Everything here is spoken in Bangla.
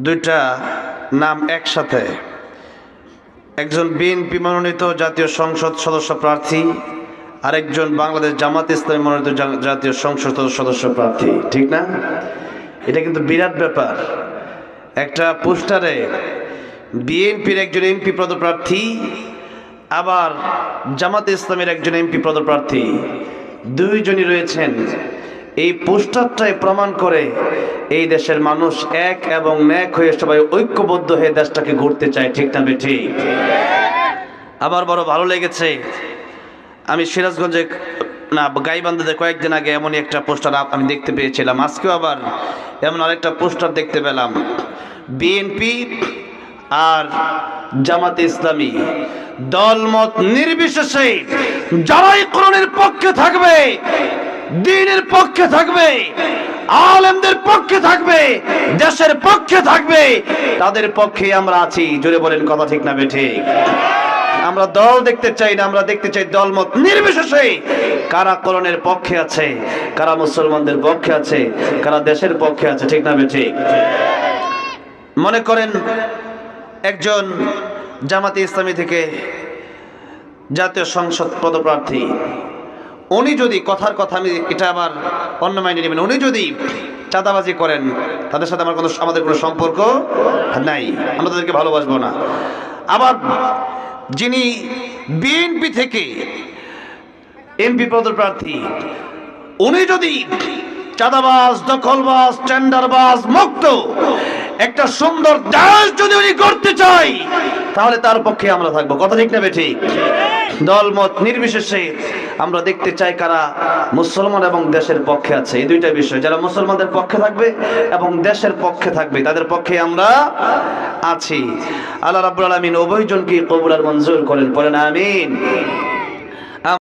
দুইটা নাম একসাথে, একজন বিএনপি মনোনীত জাতীয় সংসদ সদস্য প্রার্থী, আরেকজন বাংলাদেশ জামাত ইসলামী মনোনীত জাতীয় সংসদ সদস্য প্রার্থী, ঠিক না? এটা কিন্তু বিরাট ব্যাপার। একটা পোস্টারে বিএনপির একজন এমপি পদপ্রার্থী, আবার জামাত ইসলামের একজন এমপি পদপ্রার্থী, দুইজনই রয়েছেন। এই পোস্টারটাই প্রমাণ করে এই দেশের মানুষ এক এবং ন্যাক হয়ে সবাই ঐক্যবদ্ধ হয়ে দেশটাকে গড়তে চায়, ঠিক না বেঠিক? আবার বড় ভালো লেগেছে, আমি সিরাজগঞ্জে না গাইবান্ধাতে কয়েকদিন আগে এমনই একটা পোস্টার আমি দেখতে পেয়েছিলাম। আজকেও আবার এমন আরেকটা পোস্টার দেখতে পেলাম। বিএনপি আর জামাতে ইসলামী দলমত নির্বিশেষে যারাই কোরআনের পক্ষে থাকবে, দ্বীনের পক্ষে থাকবে, আলেমদের পক্ষে থাকবে, দেশের পক্ষে থাকবে, তাদের পক্ষে আমরা আছি। জোরে বলেন কথা ঠিক না বেঠিক? আমরা দল দেখতে চাই না, আমরা দেখতে চাই দলমত নির্বিশেষে কারা কোরআনের পক্ষে আছে, কারা মুসলমানদের পক্ষে আছে, কারা দেশের পক্ষে আছে, ঠিক না বেঠিক? মনে করেন একজন জামাতে ইসলামী থেকে জাতীয় সংসদ পদপ্রার্থী, উনি যদি কথার কথা, আমি এটা আবার অন্য মাইনে নেবেন, উনি যদি চাঁদাবাজি করেন, তাদের সাথে আমাদের কোনো সম্পর্ক নাই, আমরা তাদেরকে ভালোবাসবো না। আবার যিনি বিএনপি থেকে এমপি পদপ্রার্থী, উনি যদি চাঁদাবাজ, দখলবাজ, টেন্ডারবাজ মুক্ত একটা সুন্দর দেশ যদি উনি করতে চাই, তাহলে তার পক্ষে আমরা থাকবো, কথা ঠিক না বেঠিক? দলমত নির্বিশেষে আমরা দেখতে চাই কারা মুসলমান এবং দেশের পক্ষে আছে। এই দুইটা বিষয়, যারা মুসলমানদের পক্ষে থাকবে এবং দেশের পক্ষে থাকবে, তাদের পক্ষে আমরা আছি। আল্লাহ রাব্বুল আলামিন উভয়জনকে কবুল আর মঞ্জুর করেন, পড়েন আমিন।